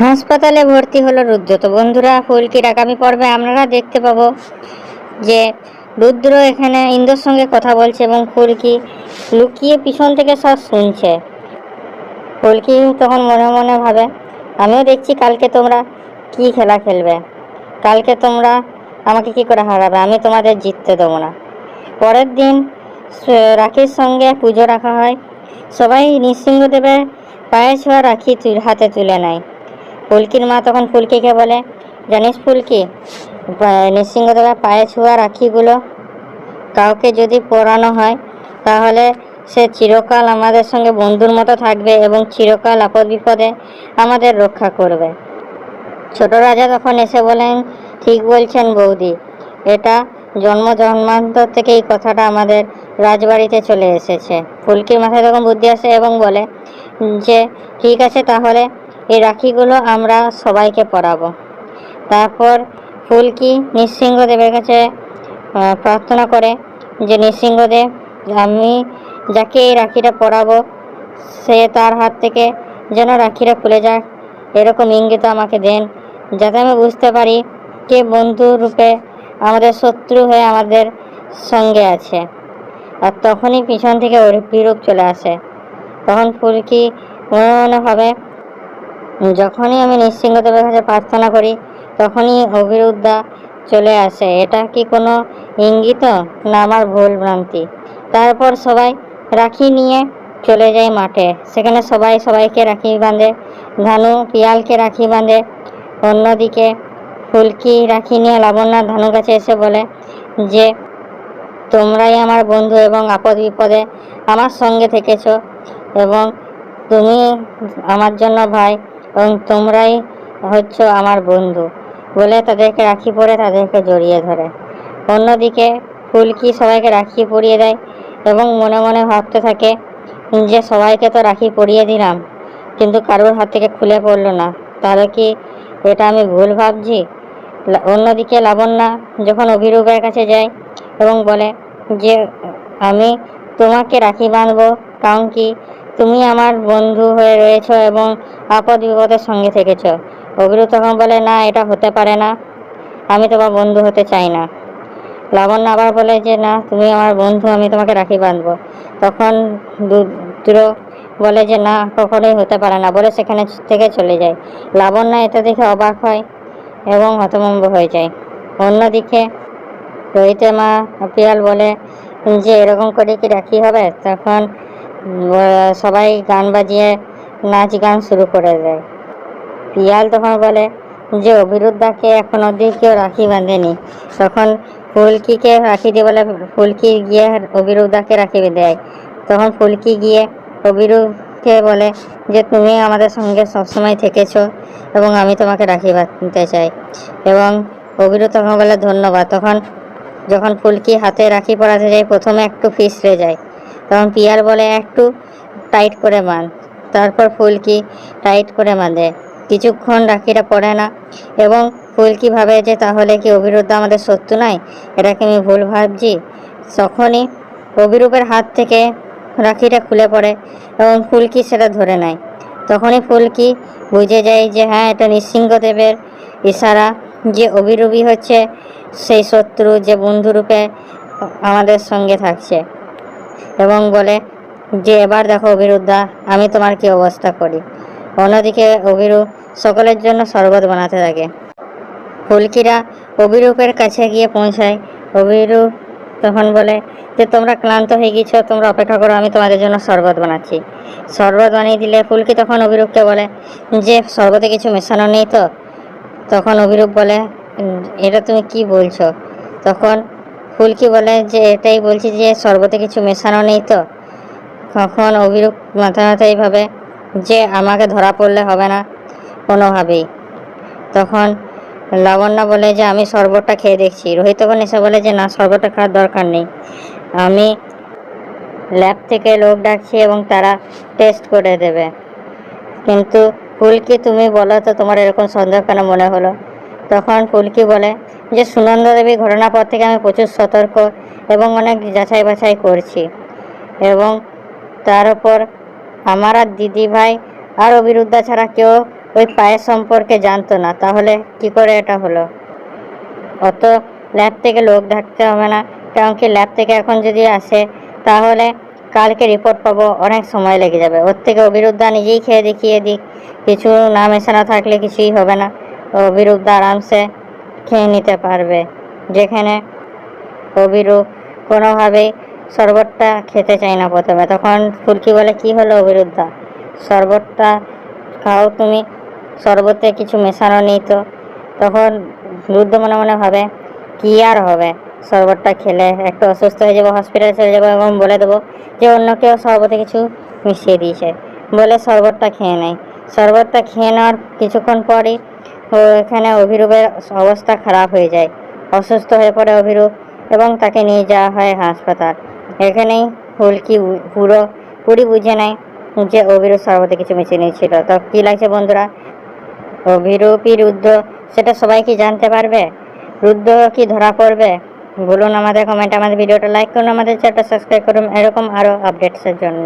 হাসপাতালে ভর্তি হলো রুদ্র। তো বন্ধুরা, ফুলকির আগামী পর্বে আমরা দেখতে পাবো যে রুদ্র এখানে ইন্দ্রর সঙ্গে কথা বলছে এবং ফুলকি লুকিয়ে পিছন থেকে সব শুনছে। ফুলকি তখন মনে মনে ভাবে, আমিও দেখছি কালকে তোমরা কি খেলা খেলবে, কালকে তোমরা আমাকে কি করে হারাবে, আমি তোমাদের জিততে দেবো না। পরের দিন রাখির সঙ্গে পুজো রাখা হয়। সবাই নৃসিংহদেবের পায়ে ছোঁয়া রাখি হাতে তুলে নেয়। ফুলকির মা তখন ফুলকিকে বলে, জানিস ফুলকি, নৃসিংহদেবের পায়ে ছোঁয়া রাখিগুলো কাউকে যদি পরানো হয় তাহলে সে চিরকাল আমাদের সঙ্গে বন্ধুর মতো থাকবে এবং চিরকাল আপদ বিপদে আমাদের রক্ষা করবে। ছোট রাজা তখন এসে বলেন, ঠিক বলছেন বৌদি, এটা জন্মান্তর থেকে এই কথাটা আমাদের রাজবাড়িতে চলে এসেছে। ফুলকির মাথায় তখন বুদ্ধি আসে এবং বলে যে ঠিক আছে, তাহলে এই রাখিগুলো আমরা সবাইকে পরাবো। তারপর ফুলকি নৃসিংহদেবের কাছে প্রার্থনা করে যে নৃসিংহদেব, আমি যাকে এই রাখিটা পরাবো সে তার হাত থেকে যেন রাখিটা খুলে যাক, এরকম ইঙ্গিত আমাকে দেন, যাতে আমি বুঝতে পারি কে বন্ধু রূপে আমাদের শত্রু হয়ে আমাদের সঙ্গে আছে। আর তখনই পিছন থেকে অভিরূপ চলে আসে। তখন ফুলকি মনে ভাবে, যখনই আমি নৃসিংহদেবের কাছে প্রার্থনা করি তখনই অভিরুদ্ধা চলে আসে, এটা কি কোনো ইঙ্গিত না আমার ভুল ভ্রান্তি? তারপর সবাই রাখি নিয়ে চলে যায় মাঠে। সেখানে সবাই সবাইকে রাখি বাঁধে। ধানু পিয়ালকে রাখি বাঁধে। অন্যদিকে ফুলকি রাখি নিয়ে লাবণ্য ধানুর কাছে এসে বলে যে তোমরাই আমার বন্ধু এবং আপদ বিপদে আমার সঙ্গে থেকেছ এবং তুমি আমার জন্য ভাই এবং তোমরাই হচ্ছ আমার বন্ধু বলে তাদেরকে রাখি পরে তাদেরকে জড়িয়ে ধরে। অন্যদিকে ফুলকি সবাইকে রাখি পরিয়ে দেয় এবং মনে মনে ভাবতে থাকে যে সবাইকে তো রাখি পরিয়ে দিলাম, কিন্তু কারোর হাত থেকে খুলে পড়লো না, তাহলে কি এটা আমি ভুল ভাবছি? অন্যদিকে লাবণ্য যখন অভিরূপের কাছে যায় এবং বলে যে আমি তোমাকে রাখি বাঁধবো, কারণ কি তুমি আমার বন্ধু হয়ে রয়েছ এবং আপদ বিপদের সঙ্গে থেকেছ। অভিরূপ তখন বলে, না, এটা হতে পারে না, আমি তোমার বন্ধু হতে চাই না। লাবণ্য আবার বলে যে না, তুমি আমার বন্ধু, আমি তোমাকে রাখি বাঁধবো। তখন রুদ্র বলে যে না, কখনোই হতে পারে না বলে সেখানে থেকে চলে যায়। লাবণ্য এটা দেখে অবাক হয় এবং হতভম্ব হয়ে যায়। অন্যদিকে রোহিতের মা পিয়াল বলে যে এরকম করে কি রাখি হবে? তখন সবাই গান বাজিয়ে নাচ গান শুরু করে দেয়। পিয়াল তখন বলে যে অভিরুদ্ধাকে এখন অবধি কেউ রাখি বাঁধেনি। তখন ফুলকিকে রাখি দিয়ে বলে ফুলকি গিয়ে অভিরুদ্ধাকে রাখি দেয়। তখন ফুলকি গিয়ে অভিরূপকে বলে যে তুমি আমাদের সঙ্গে সবসময় থেকেছো এবং আমি তোমাকে রাখি বাঁধতে চাই। এবং অভিরূপ তখন বলে ধন্যবাদ। তখন যখন ফুলকি হাতে রাখি পরাতে যায় প্রথমে একটু ফিসলে যায়, তখন পিয়াল বলে একটু টাইট করে বাঁধ। তারপর ফুলকি টাইট করে বাঁধে। কিছুক্ষণ রাখিটা পড়ে না এবং ফুলকি ভাবে যে তাহলে কি অভিরুদ্ধ আমাদের শত্রু নয়, এটাকে আমি ভুল ভাবছি। তখনই অভিরূপের হাত থেকে রাখিটা খুলে পড়ে এবং ফুলকি সেটা ধরে নেয়। তখনই ফুলকি বুঝে যায় যে হ্যাঁ, এটা নৃসিংহদেবের ইশারা যে অভিরূপই হচ্ছে সেই শত্রু যে বন্ধুরূপে আমাদের সঙ্গে থাকছে, এবং বলে যে এবার দেখো অভিরুদ্ধা, আমি তোমার কি অবস্থা করি। অন্যদিকে অভিরূপ সকলের জন্য শরবত বানাতে থাকে। ফুলকিরা অভিরূপের কাছে গিয়ে পৌঁছায়। অভিরূপ তখন বলে যে তোমরা ক্লান্ত হয়ে গেছো, তোমরা অপেক্ষা করো, আমি তোমাদের জন্য শরবত বানাচ্ছি। শরবত বানিয়ে দিলে ফুলকি তখন অভিরূপকে বলে যে শরবতে কিছু মেশানো নেই তো? তখন অভিরূপ বলে এটা তুমি কি বলছো? তখন ফুলকি বলে যে এটাই বলছি যে শরবতে কিছু মেশানো নেই তো। তখন অভিরূপ মাথায় মাথায় ভাবে যে আমাকে ধরা পড়লে হবে না কোনোভাবেই। তখন লাবণ্য বলে যে আমি শরবতটা খেয়ে দেখছি। রোহিত তখন এসে বলে যে না, শরবতটা খাওয়ার দরকার নেই, আমি ল্যাব থেকে লোক ডাকছি এবং তারা টেস্ট করে দেবে। কিন্তু ফুলকি তুমি বলো তো তোমার এরকম সন্দেহ কেন মনে হলো? তখন ফুলকি বলে যে সুনন্দা দেবী ঘটনার পর থেকে আমি প্রচুর সতর্ক এবং অনেক যাচাই বাছাই করছি, এবং তার উপর আমার আর দিদি ভাই আর অভিরুদ্ধা ছাড়া কেউ ওই পায়ের সম্পর্কে জানতো না, তাহলে কি করে এটা হলো? অত ল্যাব থেকে লোক ডাকতে হবে না, কারণ কি ল্যাব থেকে এখন যদি আসে তাহলে কালকে রিপোর্ট পাবো, অনেক সময় লেগে যাবে। ওর থেকে অভিরুদ্ধা নিজেই খেয়ে দেখিয়ে দিক, কিছু না মেশানো থাকলে কিছুই হবে না, অভিরুদ্ধা আরামসে খেয়ে নিতে পারবে। যেখানে অভিরূপ কোনোভাবেই শরবতটা খেতে চায় না প্রথমে, তখন ফুলকি বলে কি হলো অভিরুদ্ধা, শরবতটা খাও তুমি, শরবতে কিছু মেশানো নেই তো। তখন রুদ্র মনে মনে ভাবে কি আর হবে, শরবতটা খেলে একটু অসুস্থ হয়ে যাবো, হসপিটালে চলে যাবো এবং বলে দেবো যে অন্য কেউ শরবতে কিছু মিশিয়ে দিয়েছে, বলে শরবতটা খেয়ে নেয়। শরবতটা খেয়ে নেওয়ার কিছুক্ষণ পরই এখানে অভিরূপের অবস্থা খারাপ হয়ে যায়, অসুস্থ হয়ে পড়ে অভিরূপ এবং তাকে নিয়ে যাওয়া হয় হাসপাতাল। এখানেই ফুলকি পুরি বুঝে নেয় যে অভিরূপ শরবতে কিছু মিশিয়ে নিয়েছিল। তো কী লাগছে বন্ধুরা, অভিরূপই রুদ্র সেটা সবাই কি জানতে পারবে? রুদ্র কি ধরা পড়বে? বলুন আমাদের কমেন্টে, আমাদের ভিডিওটা লাইক করুন, আমাদের চ্যানেলটা সাবস্ক্রাইব করুন এরকম আরও আপডেটসের জন্য।